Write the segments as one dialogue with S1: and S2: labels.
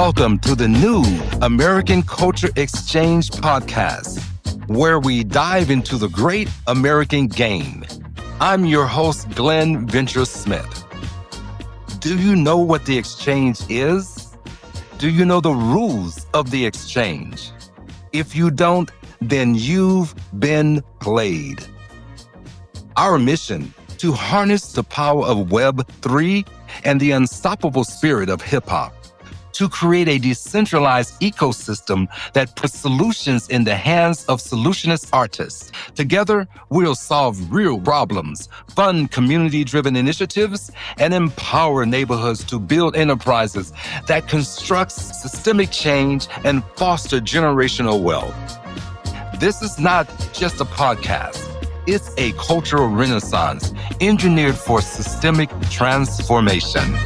S1: Welcome to the new American Culture Exchange podcast, where we dive into the great American game. I'm your host, Glenn Venture Smith. Do you know what the exchange is? Do you know the rules of the exchange? If you don't, then you've been played. Our mission: to harness the power of Web3 and the unstoppable spirit of hip-hop, to create a decentralized ecosystem that puts solutions in the hands of solutionist artists. Together, we'll solve real problems, fund community-driven initiatives, and empower neighborhoods to build enterprises that construct systemic change and foster generational wealth. This is not just a podcast. It's a cultural renaissance engineered for systemic transformation.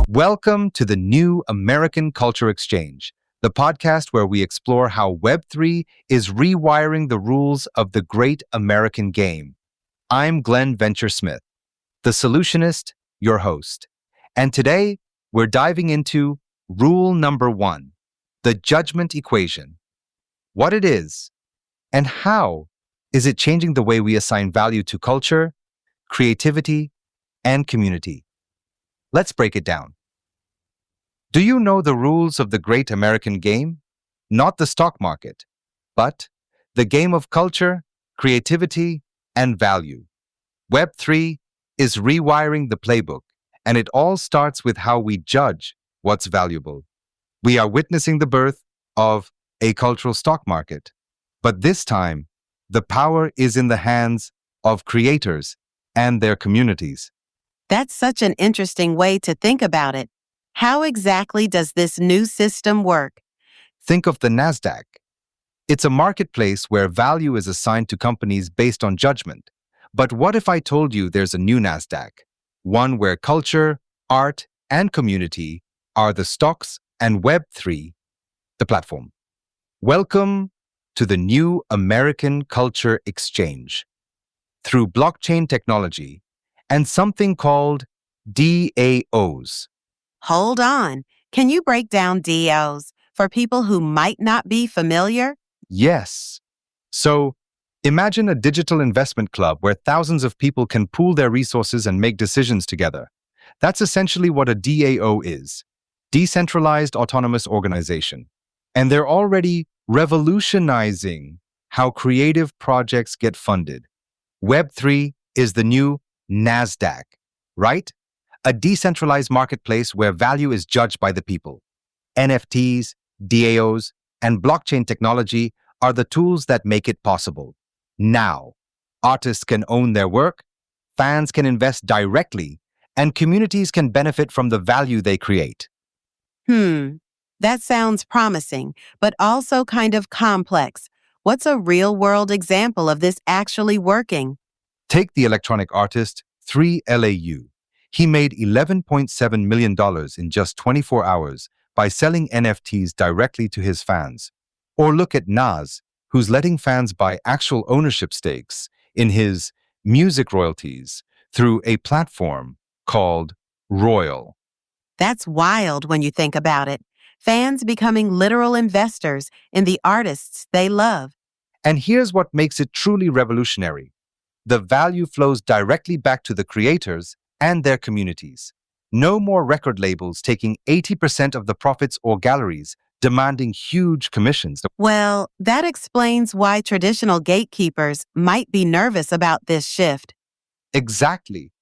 S2: Welcome to the new American Culture Exchange, the podcast where we explore how Web3 is rewiring the rules of the great American game. I'm Glenn Venture Smith, the Solutionist, your host. And today, we're diving into rule number 1, the judgment equation. What it is, and how is it changing the way we assign value to culture, creativity, and community? Let's break it down. Do you know the rules of the great American game? Not the stock market, but the game of culture, creativity, and value. Web3 is rewiring the playbook, and it all starts with how we judge what's valuable. We are witnessing the birth of a cultural stock market, but this time, the power is in the hands of creators and their communities.
S3: That's such an interesting way to think about it. How exactly does this new system work?
S2: Think of the NASDAQ. It's a marketplace where value is assigned to companies based on judgment. But what if I told you there's a new NASDAQ, one where culture, art, and community are the stocks and Web3, the platform? Welcome to the new American Culture Exchange. Through blockchain technology and something called DAOs.
S3: Hold on. Can you break down DAOs for people who might not be familiar?
S2: Yes. So, imagine a digital investment club where thousands of people can pool their resources and make decisions together. That's essentially what a DAO is, decentralized autonomous organization. And they're already revolutionizing how creative projects get funded. Web3 is the new NASDAQ, right? A decentralized marketplace where value is judged by the people. NFTs, DAOs, and blockchain technology are the tools that make it possible. Now, artists can own their work, fans can invest directly, and communities can benefit from the value they create.
S3: That sounds promising, but also kind of complex. What's a real-world example of this actually working?
S2: Take the electronic artist 3LAU. He made $11.7 million in just 24 hours by selling NFTs directly to his fans. Or look at Nas, who's letting fans buy actual ownership stakes in his music royalties through a platform called Royal.
S3: That's wild when you think about it. Fans becoming literal investors in the artists they love.
S2: And here's what makes it truly revolutionary. The value flows directly back to the creators and their communities. No more record labels taking 80% of the profits or galleries demanding huge commissions.
S3: Well, that explains why traditional gatekeepers might be nervous about this shift.
S2: Exactly.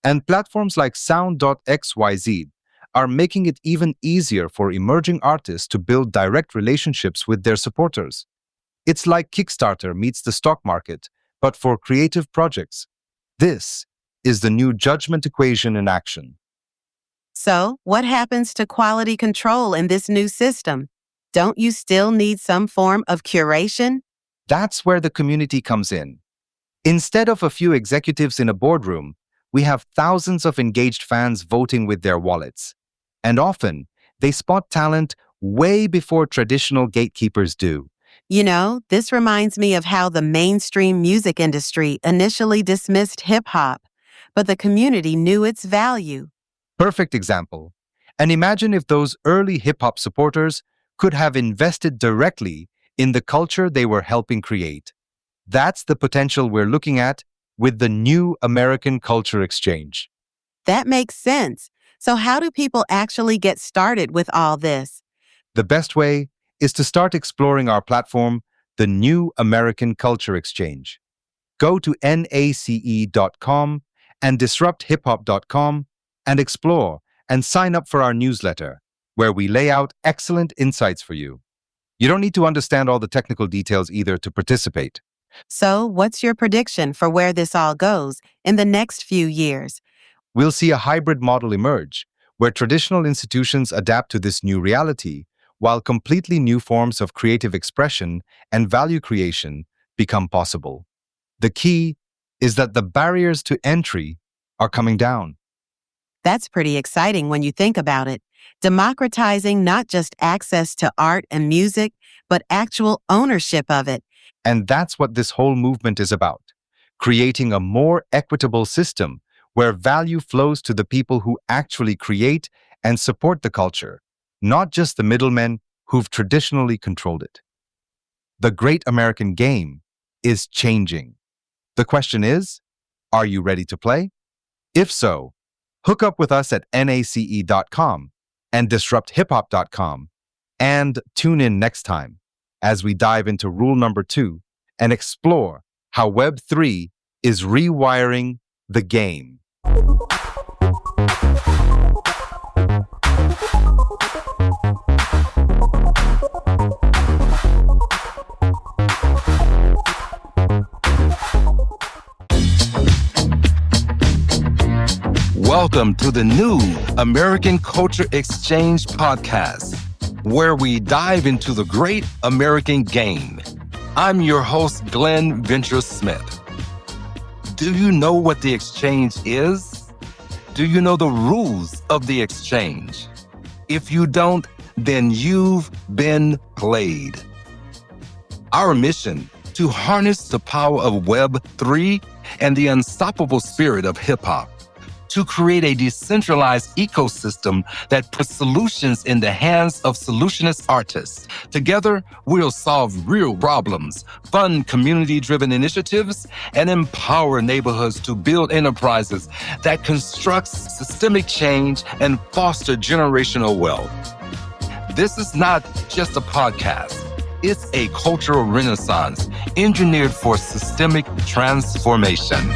S2: And platforms like Sound.xyz are making it even easier for emerging artists to build direct relationships with their supporters. It's like Kickstarter meets the stock market, but for creative projects. This is the new judgment equation in action.
S3: So, what happens to quality control in this new system? Don't you still need some form of curation?
S2: That's where the community comes in. Instead of a few executives in a boardroom, we have thousands of engaged fans voting with their wallets. And often, they spot talent way before traditional gatekeepers do.
S3: You know, this reminds me of how the mainstream music industry initially dismissed hip hop, but the community knew its value.
S2: Perfect example. And imagine if those early hip hop supporters could have invested directly in the culture they were helping create. That's the potential we're looking at with the new American Culture Exchange.
S3: That makes sense. So, how do people actually get started with all this?
S2: The best way is to start exploring our platform, the New American Culture Exchange. Go to NACE.com and disrupthiphop.com and explore and sign up for our newsletter, where we lay out excellent insights for you. You don't need to understand all the technical details either to participate.
S3: So, what's your prediction for where this all goes in the next few years?
S2: We'll see a hybrid model emerge, where traditional institutions adapt to this new reality, while completely new forms of creative expression and value creation become possible. The key is that the barriers to entry are coming down.
S3: That's pretty exciting when you think about it. Democratizing not just access to art and music, but actual ownership of it.
S2: And that's what this whole movement is about, creating a more equitable system where value flows to the people who actually create and support the culture, not just the middlemen who've traditionally controlled it. The great American game is changing. The question is, are you ready to play? If so, hook up with us at NACE.com and disrupthiphop.com, and tune in next time as we dive into rule number 2 and explore how Web3 is rewiring the game.
S1: Welcome to the new American Culture Exchange podcast, where we dive into the great American game. I'm your host, Glenn Venture Smith. Do you know what the exchange is? Do you know the rules of the exchange? If you don't, then you've been played. Our mission: to harness the power of Web3 and the unstoppable spirit of hip-hop, to create a decentralized ecosystem that puts solutions in the hands of solutionist artists. Together, we'll solve real problems, fund community-driven initiatives, and empower neighborhoods to build enterprises that construct systemic change and foster generational wealth. This is not just a podcast. It's a cultural renaissance engineered for systemic transformation.